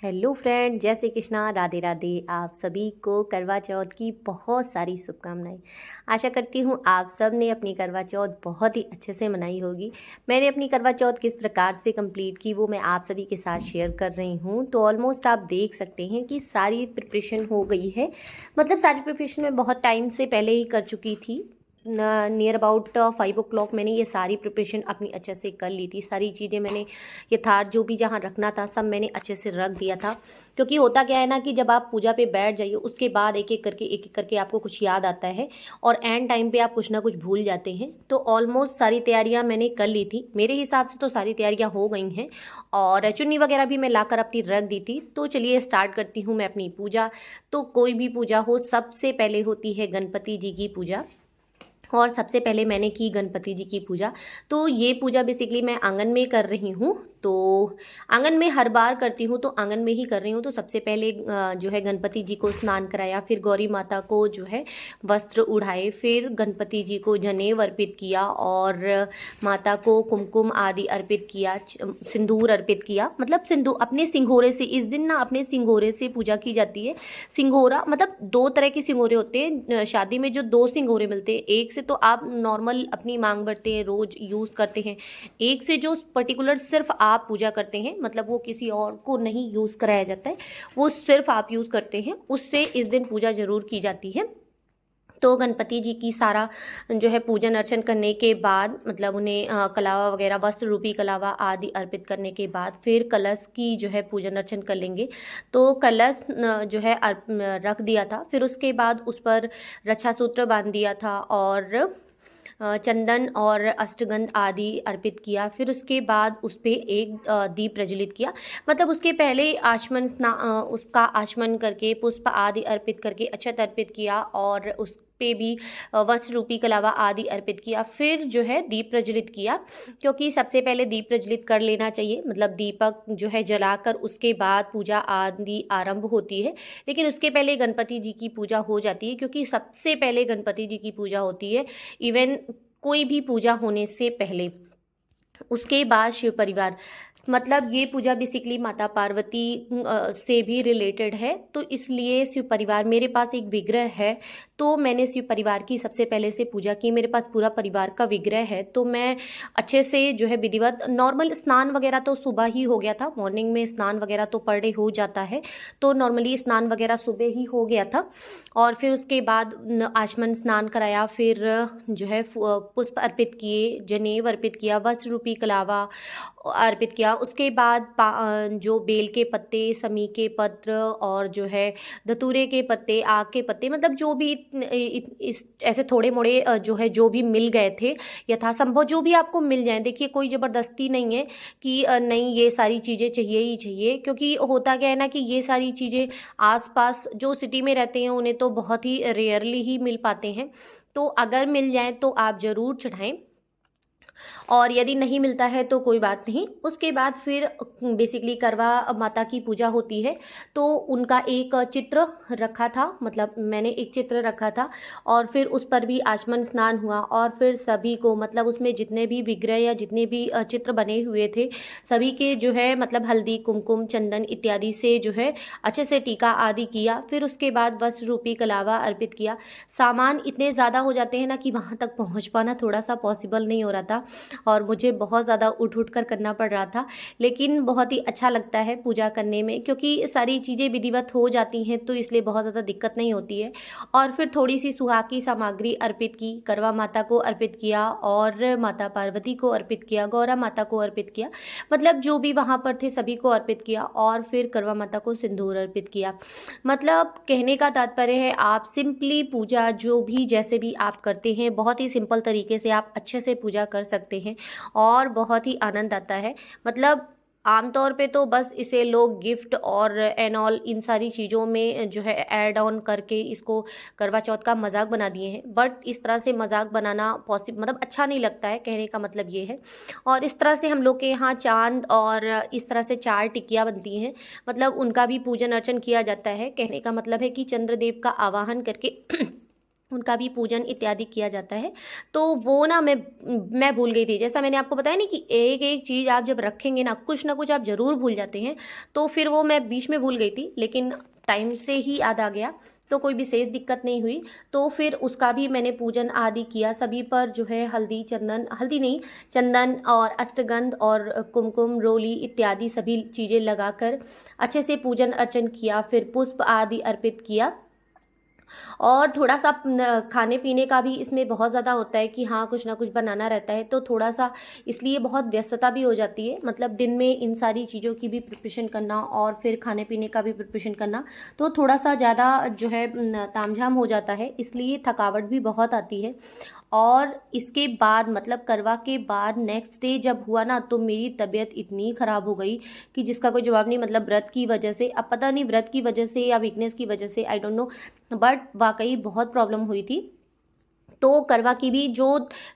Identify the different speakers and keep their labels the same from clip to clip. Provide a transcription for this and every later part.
Speaker 1: Hello friend, जय श्री कृष्णा, राधे राधे। आप सभी को करवा चौथ की बहुत सारी शुभकामनाएं। आशा करती हूँ आप सब ने अपनी करवा चौथ बहुत ही अच्छे से मनाई होगी। मैंने अपनी करवा चौथ किस प्रकार से कंप्लीट की वो मैं आप सभी के साथ शेयर कर रही हूँ। तो ऑलमोस्ट आप देख सकते हैं कि सारी प्रिपरेशन हो गई है। मतलब सारी प्रिपरेशन मैं बहुत टाइम से पहले ही कर चुकी थी। नियर अबाउट 5 o'clock मैंने ये सारी प्रिपरेशन अपनी अच्छे से कर ली थी। सारी चीज़ें मैंने यथार्थ जो भी जहाँ रखना था सब मैंने अच्छे से रख दिया था। क्योंकि होता क्या है ना कि जब आप पूजा पे बैठ जाइए उसके बाद एक एक करके आपको कुछ याद आता है और एंड टाइम पे आप कुछ ना कुछ भूल जाते हैं। तो ऑलमोस्ट सारी तैयारियां मैंने कर ली थी। मेरे हिसाब से तो सारी तैयारियां हो गई हैं और चुन्नी वगैरह भी मैं लाकर अपनी रख दी थी। तो चलिए स्टार्ट करती हूँ मैं अपनी पूजा। तो कोई भी पूजा हो सबसे पहले होती है गणपति जी की पूजा। और सबसे पहले मैंने की गणपति जी की पूजा। तो ये पूजा बेसिकली मैं आंगन में कर रही हूँ। तो आंगन में हर बार करती हूँ तो आंगन में ही कर रही हूँ। तो सबसे पहले जो है गणपति जी को स्नान कराया, फिर गौरी माता को जो है वस्त्र उड़ाए, फिर गणपति जी को जनेऊ अर्पित किया और माता को कुमकुम आदि अर्पित किया, सिंदूर अर्पित किया। मतलब सिंदूर अपने सिंघोरे से, इस दिन ना अपने सिंघोरे से पूजा की जाती है। सिंघोरा मतलब दो तरह के सिंघोरे होते हैं। शादी में जो दो सिंघोरे मिलते हैं, एक से तो आप नॉर्मल अपनी मांग भरते हैं, रोज यूज़ करते हैं। एक से जो पर्टिकुलर सिर्फ आप पूजा करते हैं, मतलब वो किसी और को नहीं यूज़ कराया जाता है, वो सिर्फ आप यूज़ करते हैं, उससे इस दिन पूजा जरूर की जाती है। तो गणपति जी की सारा जो है पूजन अर्चन करने के बाद, मतलब उन्हें कलावा वगैरह, वस्त्र रूपी कलावा आदि अर्पित करने के बाद फिर कलश की जो है पूजन अर्चन कर लेंगे। तो कलश जो है रख दिया था। फिर उसके बाद उस पर रक्षा सूत्र बांध दिया था और चंदन और अष्टगंध आदि अर्पित किया। फिर उसके बाद उस पर एक दीप प्रज्वलित किया। मतलब उसके पहले उसका आचमन करके पुष्प आदि अर्पित करके अक्षत अर्पित किया और उस पे भी वस्त्र रूपी कलावा आदि अर्पित किया। फिर जो है दीप प्रज्वलित किया, क्योंकि सबसे पहले दीप प्रज्वलित कर लेना चाहिए। मतलब दीपक जो है जलाकर उसके बाद पूजा आदि आरंभ होती है। लेकिन उसके पहले गणपति जी की पूजा हो जाती है, क्योंकि सबसे पहले गणपति जी की पूजा होती है। इवन कोई भी पूजा होने से पहले। उसके बाद शिव परिवार, मतलब ये पूजा बेसिकली माता पार्वती से भी रिलेटेड है। तो इसलिए शिव परिवार, मेरे पास एक विग्रह है तो मैंने शिव परिवार की सबसे पहले से पूजा की। मेरे पास पूरा परिवार का विग्रह है तो मैं अच्छे से जो है विधिवत, नॉर्मल स्नान वगैरह तो सुबह ही हो गया था। मॉर्निंग में स्नान वगैरह तो पर डे हो जाता है, तो नॉर्मली स्नान वगैरह सुबह ही हो गया था। और फिर उसके बाद आचमन स्नान कराया, फिर जो है पुष्प अर्पित किए, जनेऊ अर्पित किया, वस्त्र रूपी कलावा अर्पित किया। उसके बाद जो बेल के पत्ते, समी के पत्र और जो है धतूरे के पत्ते, आग के पत्ते, मतलब जो भी इस ऐसे थोड़े मोड़े जो है जो भी मिल गए थे यथासंभव, जो भी आपको मिल जाए। देखिए कोई ज़बरदस्ती नहीं है कि नहीं ये सारी चीज़ें चाहिए ही चाहिए, क्योंकि होता क्या है ना कि ये सारी चीज़ें आसपास जो सिटी में रहते हैं उन्हें तो बहुत ही रेयरली ही मिल पाते हैं। तो अगर मिल जाए तो आप ज़रूर चढ़ाएं, और यदि नहीं मिलता है तो कोई बात नहीं। उसके बाद फिर बेसिकली करवा माता की पूजा होती है। तो उनका एक चित्र रखा था, मतलब मैंने एक चित्र रखा था और फिर उस पर भी आचमन स्नान हुआ। और फिर सभी को, मतलब उसमें जितने भी विग्रह या जितने भी चित्र बने हुए थे सभी के जो है मतलब हल्दी कुमकुम चंदन इत्यादि से जो है अच्छे से टीका आदि किया। फिर उसके बाद वस्त्र रूपी कलावा अर्पित किया। सामान इतने ज़्यादा हो जाते हैं ना कि वहाँ तक पहुँच पाना थोड़ा सा पॉसिबल नहीं हो रहा था और मुझे बहुत ज़्यादा उठ उठ कर करना पड़ रहा था। लेकिन बहुत ही अच्छा लगता है पूजा करने में, क्योंकि सारी चीज़ें विधिवत हो जाती हैं तो इसलिए बहुत ज़्यादा दिक्कत नहीं होती है। और फिर थोड़ी सी सुहाग की सामग्री अर्पित की, करवा माता को अर्पित किया और माता पार्वती को अर्पित किया, गौरा माता को अर्पित किया, मतलब जो भी वहाँ पर थे सभी को अर्पित किया। और फिर करवा माता को सिंदूर अर्पित किया। मतलब कहने का तात्पर्य है, आप सिंपली पूजा जो भी जैसे भी आप करते हैं बहुत ही सिंपल तरीके से आप अच्छे से पूजा कर सकते हैं और बहुत ही आनंद आता है। मतलब आमतौर पे तो बस इसे लोग गिफ्ट और एंड ऑल इन सारी चीज़ों में जो है ऐड ऑन करके इसको करवा चौथ का मजाक बना दिए हैं। बट इस तरह से मजाक बनाना पॉसिबल, मतलब अच्छा नहीं लगता है, कहने का मतलब ये है। और इस तरह से हम लोग के यहाँ चांद और इस तरह से 4 टिक्कियाँ बनती हैं, मतलब उनका भी पूजन अर्चन किया जाता है। कहने का मतलब है कि चंद्रदेव का आवाहन करके उनका भी पूजन इत्यादि किया जाता है। तो वो ना मैं भूल गई थी। जैसा मैंने आपको बताया ना कि एक एक चीज़ आप जब रखेंगे ना कुछ आप ज़रूर भूल जाते हैं। तो फिर वो मैं बीच में भूल गई थी, लेकिन टाइम से ही याद आ गया, तो कोई विशेष दिक्कत नहीं हुई। तो फिर उसका भी मैंने पूजन आदि किया। सभी पर जो है हल्दी नहीं, चंदन और अष्टगंध और कुमकुम, रोली इत्यादि सभी चीज़ें लगाकर अच्छे से पूजन अर्चन किया। फिर पुष्प आदि अर्पित किया। और थोड़ा सा खाने पीने का भी इसमें बहुत ज़्यादा होता है कि हाँ कुछ ना कुछ बनाना रहता है, तो थोड़ा सा इसलिए बहुत व्यस्तता भी हो जाती है। मतलब दिन में इन सारी चीज़ों की भी प्रिपरेशन करना और फिर खाने पीने का भी प्रिपरेशन करना, तो थोड़ा सा ज़्यादा जो है तामझाम हो जाता है, इसलिए थकावट भी बहुत आती है। और इसके बाद मतलब करवा के बाद नेक्स्ट डे जब हुआ ना, तो मेरी तबीयत इतनी ख़राब हो गई कि जिसका कोई जवाब नहीं। मतलब व्रत की वजह से, अब पता नहीं व्रत की वजह से या वीकनेस की वजह से, आई डोंट नो, बट वाकई बहुत प्रॉब्लम हुई थी। तो करवा की भी जो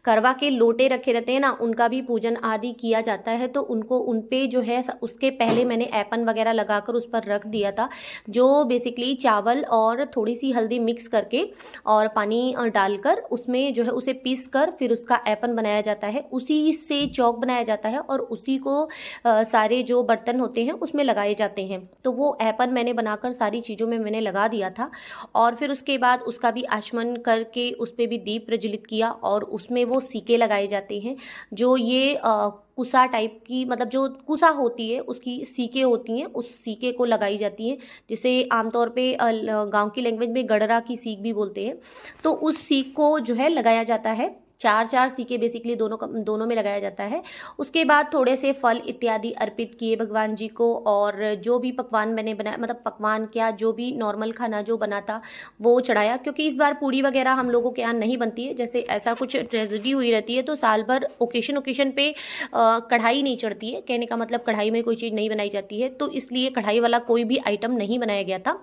Speaker 1: करवा के लोटे रखे रहते हैं ना, उनका भी पूजन आदि किया जाता है। तो उनको उन पे जो है उसके पहले मैंने ऐपन वगैरह लगाकर उस पर रख दिया था, जो बेसिकली चावल और थोड़ी सी हल्दी मिक्स करके और पानी डालकर उसमें जो है उसे पीस कर फिर उसका ऐपन बनाया जाता है। उसी से चौक बनाया जाता है और उसी को सारे जो बर्तन होते हैं उसमें लगाए जाते हैं। तो वो ऐपन मैंने बनाकर सारी चीज़ों में मैंने लगा दिया था। और फिर उसके बाद उसका भी आचमन करके उस पर भी दीप प्रज्वलित किया और उसमें वो सीके लगाए जाते हैं। जो ये कुसा टाइप की, मतलब जो कुसा होती है उसकी सीके होती हैं, उस सीके को लगाई जाती हैं, जिसे आमतौर पे गांव की लैंग्वेज में गडरा की सीक भी बोलते हैं। तो उस सीक को जो है लगाया जाता है। चार चार सीके बेसिकली दोनों में लगाया जाता है। उसके बाद थोड़े से फल इत्यादि अर्पित किए भगवान जी को। और जो भी पकवान मैंने बनाया, मतलब पकवान क्या, जो भी नॉर्मल खाना जो बना था वो चढ़ाया, क्योंकि इस बार पूड़ी वगैरह हम लोगों के यहाँ नहीं बनती है। जैसे ऐसा कुछ ट्रेजेडी हुई रहती है तो साल भर ओकेशन पे कढ़ाई नहीं चढ़ती है। कहने का मतलब कढ़ाई में कोई चीज़ नहीं बनाई जाती है, तो इसलिए कढ़ाई वाला कोई भी आइटम नहीं बनाया गया था।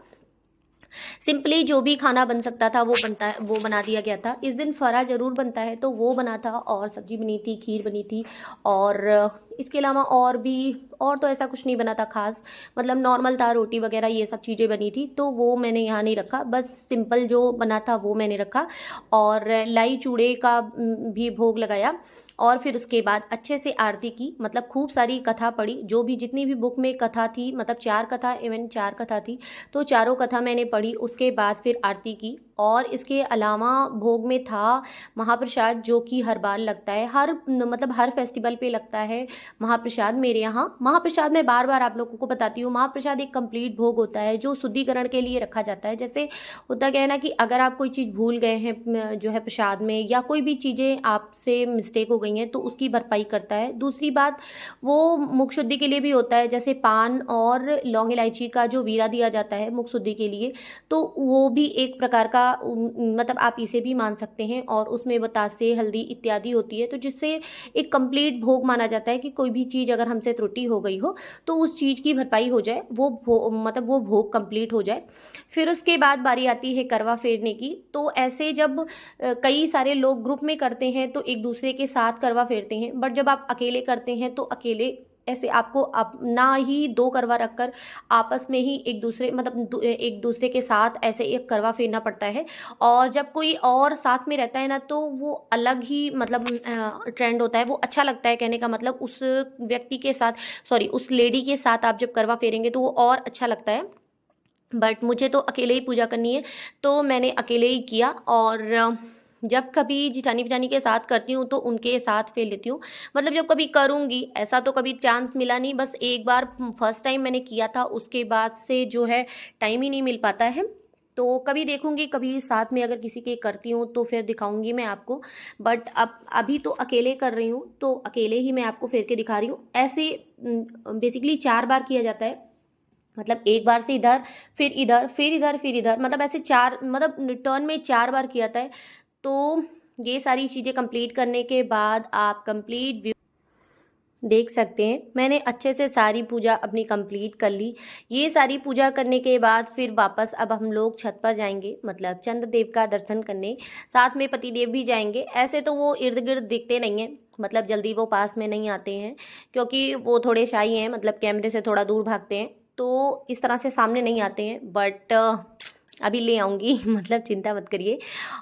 Speaker 1: सिंपली जो भी खाना बन सकता था वो बना दिया गया था। इस दिन फरा ज़रूर बनता है, तो वो बना था और सब्जी बनी थी, खीर बनी थी। और इसके अलावा और तो ऐसा कुछ नहीं बना था खास। मतलब नॉर्मल था, रोटी वगैरह ये सब चीज़ें बनी थी, तो वो मैंने यहाँ नहीं रखा। बस सिंपल जो बना था वो मैंने रखा। और लाई चूड़े का भी भोग लगाया। और फिर उसके बाद अच्छे से आरती की। मतलब खूब सारी कथा पढ़ी, जो भी जितनी भी बुक में कथा थी, मतलब 4 कथा, इवन 4 कथा थी, तो चारों कथा मैंने पढ़ी। उसके बाद फिर आरती की। और इसके अलावा भोग में था महाप्रसाद, जो कि हर बार लगता है, मतलब हर फेस्टिवल पे लगता है महाप्रसाद। मेरे यहाँ महाप्रसाद मैं बार बार आप लोगों को बताती हूँ, महाप्रसाद एक कंप्लीट भोग होता है जो शुद्धिकरण के लिए रखा जाता है। जैसे होता क्या है ना कि अगर आप कोई चीज़ भूल गए हैं जो है प्रसाद में, या कोई भी चीज़ें आपसे मिस्टेक हो गई हैं, तो उसकी भरपाई करता है। दूसरी बात, वो मुख शुद्धि के लिए भी होता है। जैसे पान और लौंग इलायची का जो वीरा दिया जाता है मुख शुद्धि के लिए, तो वो भी एक प्रकार का मतलब आप इसे भी मान सकते हैं। और उसमें बतासे, हल्दी इत्यादि होती है, तो जिससे एक कंप्लीट भोग माना जाता है कि कोई भी चीज़ अगर हमसे त्रुटि हो गई हो तो उस चीज़ की भरपाई हो जाए, मतलब वो भोग कंप्लीट हो जाए। फिर उसके बाद बारी आती है करवा फेरने की। तो ऐसे जब कई सारे लोग ग्रुप में करते हैं तो एक दूसरे के साथ करवा फेरते हैं, बट जब आप अकेले करते हैं तो अकेले ऐसे आपको अपना ही 2 करवा रखकर आपस में ही एक दूसरे के साथ ऐसे एक करवा फेरना पड़ता है। और जब कोई और साथ में रहता है ना, तो वो अलग ही मतलब ट्रेंड होता है, वो अच्छा लगता है। कहने का मतलब उस व्यक्ति के साथ, सॉरी उस लेडी के साथ आप जब करवा फेरेंगे तो वो और अच्छा लगता है। बट मुझे तो अकेले ही पूजा करनी है, तो मैंने अकेले ही किया। और जब कभी जिठानी पिठानी के साथ करती हूँ तो उनके साथ फेर लेती हूँ। मतलब जब कभी करूँगी, ऐसा तो कभी चांस मिला नहीं, बस एक बार फर्स्ट टाइम मैंने किया था, उसके बाद से जो है टाइम ही नहीं मिल पाता है। तो कभी देखूंगी, कभी साथ में अगर किसी के करती हूँ तो फिर दिखाऊंगी मैं आपको। बट अब अभी तो अकेले कर रही हूँ, तो अकेले ही मैं आपको फेर के दिखा रही हूँ। ऐसे बेसिकली 4 बार किया जाता है। मतलब एक बार से इधर, फिर इधर, फिर इधर, फिर इधर, मतलब ऐसे 4, मतलब टर्न में 4 बार किया जाता है। तो ये सारी चीज़ें कंप्लीट करने के बाद आप कंप्लीट व्यू देख सकते हैं। मैंने अच्छे से सारी पूजा अपनी कंप्लीट कर ली। ये सारी पूजा करने के बाद फिर वापस अब हम लोग छत पर जाएंगे, मतलब चंद्रदेव का दर्शन करने। साथ में पतिदेव भी जाएंगे। ऐसे तो वो इर्द गिर्द दिखते नहीं हैं, मतलब जल्दी वो पास में नहीं आते हैं, क्योंकि वो थोड़े शाई हैं, मतलब कैमरे से थोड़ा दूर भागते हैं, तो इस तरह से सामने नहीं आते हैं। बट अभी ले आऊँगी मतलब चिंता मत करिए।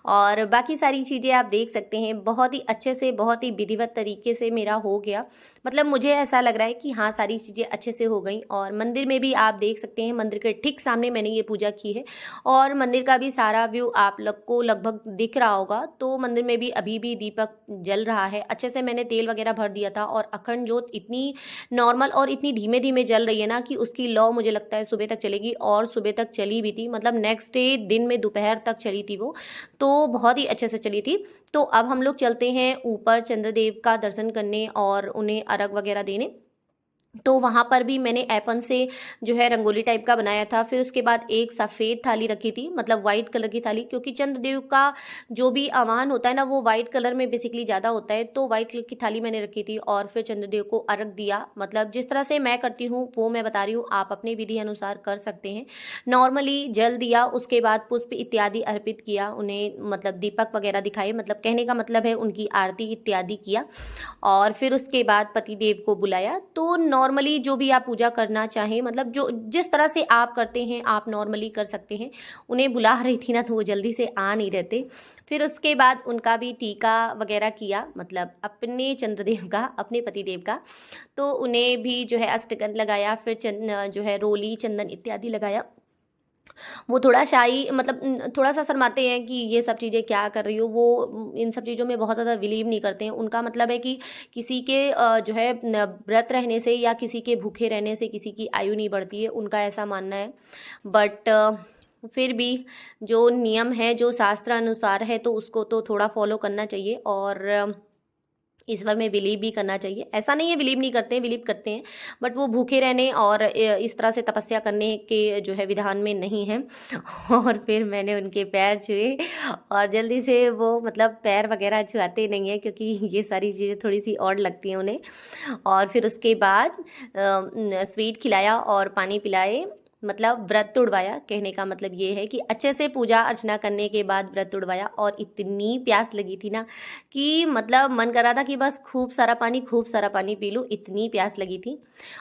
Speaker 1: और बाकी सारी चीज़ें आप देख सकते हैं, बहुत ही अच्छे से, बहुत ही विधिवत तरीके से मेरा हो गया। मतलब मुझे ऐसा लग रहा है कि हाँ, सारी चीज़ें अच्छे से हो गई। और मंदिर में भी आप देख सकते हैं, मंदिर के ठीक सामने मैंने ये पूजा की है और मंदिर का भी सारा व्यू आप लोग को लगभग दिख रहा होगा। तो मंदिर में भी अभी भी दीपक जल रहा है। अच्छे से मैंने तेल वगैरह भर दिया था और अखंड जोत इतनी नॉर्मल और इतनी धीमे-धीमे जल रही है ना कि उसकी लौ मुझे लगता है सुबह तक चलेगी, और सुबह तक चली भी थी। मतलब नेक्स्ट डे दिन में दोपहर तक चली थी वो, तो बहुत ही अच्छे से चली थी। तो अब हम लोग चलते हैं ऊपर चंद्रदेव का दर्शन करने और उन्हें अर्घ वगैरह देने। तो वहाँ पर भी मैंने ऐपन से जो है रंगोली टाइप का बनाया था। फिर उसके बाद एक सफ़ेद थाली रखी थी, मतलब वाइट कलर की थाली, क्योंकि चंद्रदेव का जो भी आवाहन होता है ना वो वाइट कलर में बेसिकली ज़्यादा होता है। तो वाइट कलर की थाली मैंने रखी थी और फिर चंद्रदेव को अर्घ दिया। मतलब जिस तरह से मैं करती हूँ वो मैं बता रही हूँ, आप अपने विधि अनुसार कर सकते हैं। नॉर्मली जल दिया, उसके बाद पुष्प इत्यादि अर्पित किया उन्हें, मतलब दीपक वगैरह दिखाए, मतलब कहने का मतलब है उनकी आरती इत्यादि किया। और फिर उसके बाद पतिदेव को बुलाया। तो नॉर्मली जो भी आप पूजा करना चाहें, मतलब जो जिस तरह से आप करते हैं आप नॉर्मली कर सकते हैं। उन्हें बुला रही थी ना तो वो जल्दी से आ नहीं रहते। फिर उसके बाद उनका भी टीका वगैरह किया, मतलब अपने चंद्रदेव का, अपने पतिदेव का। तो उन्हें भी जो है अष्टगंध लगाया, फिर जो है रोली चंदन इत्यादि लगाया। वो थोड़ा शाई, मतलब थोड़ा सा शर्माते हैं कि ये सब चीज़ें क्या कर रही हो। वो इन सब चीज़ों में बहुत ज़्यादा बिलीव नहीं करते हैं। उनका मतलब है कि किसी के जो है व्रत रहने से या किसी के भूखे रहने से किसी की आयु नहीं बढ़ती है, उनका ऐसा मानना है। बट फिर भी जो नियम है, जो शास्त्र अनुसार है, तो उसको तो थोड़ा फॉलो करना चाहिए और ईश्वर में बिलीव भी करना चाहिए। ऐसा नहीं है बिलीव नहीं करते हैं, बिलीव करते हैं, बट वो भूखे रहने और इस तरह से तपस्या करने के जो है विधान में नहीं है। और फिर मैंने उनके पैर छुए और जल्दी से वो, मतलब पैर वगैरह छुआते नहीं हैं क्योंकि ये सारी चीज़ें थोड़ी सी ऑड लगती हैं उन्हें। और फिर उसके बाद स्वीट खिलाया और पानी पिलाए, मतलब व्रत तुड़वाया। कहने का मतलब ये है कि अच्छे से पूजा अर्चना करने के बाद व्रत तुड़वाया। और इतनी प्यास लगी थी ना कि मतलब मन कर रहा था कि बस खूब सारा पानी, खूब सारा पानी पी लूँ, इतनी प्यास लगी थी।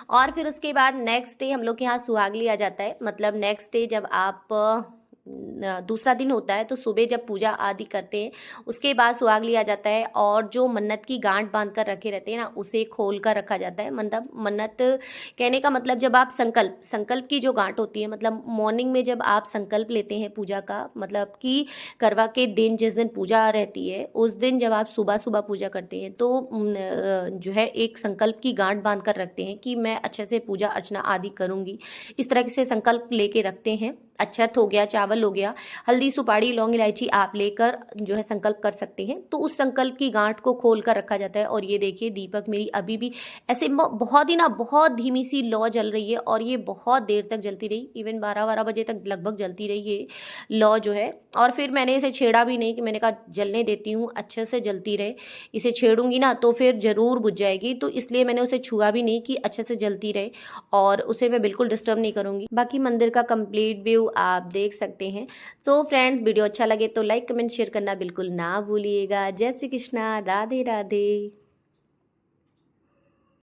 Speaker 1: और फिर उसके बाद नेक्स्ट डे हम लोग के यहाँ सुहाग लिया जाता है। मतलब नेक्स्ट डे जब आप दूसरा दिन होता है तो सुबह जब पूजा आदि करते हैं उसके बाद सुहाग लिया जाता है। और जो मन्नत की गांठ बांध कर रखे रहते हैं ना उसे खोल कर रखा जाता है। मतलब मन्नत कहने का मतलब जब आप संकल्प की जो गांठ होती है, मतलब मॉर्निंग में जब आप संकल्प लेते हैं पूजा का, मतलब कि करवा के दिन जिस दिन पूजा रहती है उस दिन जब आप सुबह सुबह पूजा करते हैं तो जो है एक संकल्प की गांठ बांध कर रखते हैं कि मैं अच्छे से पूजा अर्चना आदि करूँगी। इस तरह से संकल्प लेके रखते हैं। अक्षत हो गया, चावल हो गया, हल्दी सुपारी लौंग इलायची आप लेकर जो है संकल्प कर सकते हैं। तो उस संकल्प की गांठ को खोल कर रखा जाता है। और ये देखिए दीपक मेरी अभी भी ऐसे बहुत ही ना, बहुत धीमी सी लौ जल रही है और ये बहुत देर तक जलती रही, इवन 12-12 बजे तक लगभग जलती रही ये लौ जो है। और फिर मैंने इसे छेड़ा भी नहीं, कि मैंने कहा जलने देती हूँ, अच्छे से जलती रहे, इसे छेड़ूंगी ना तो फिर ज़रूर बुझ जाएगी। तो इसलिए मैंने उसे छुआ भी नहीं कि अच्छे से जलती रहे, और उसे मैं बिल्कुल डिस्टर्ब नहीं करूँगी। बाकी मंदिर का कंप्लीट व्यू आप देख सकते हैं। तो फ्रेंड्स, वीडियो अच्छा लगे तो लाइक कमेंट शेयर करना बिल्कुल ना भूलिएगा। जय श्री कृष्णा, राधे राधे।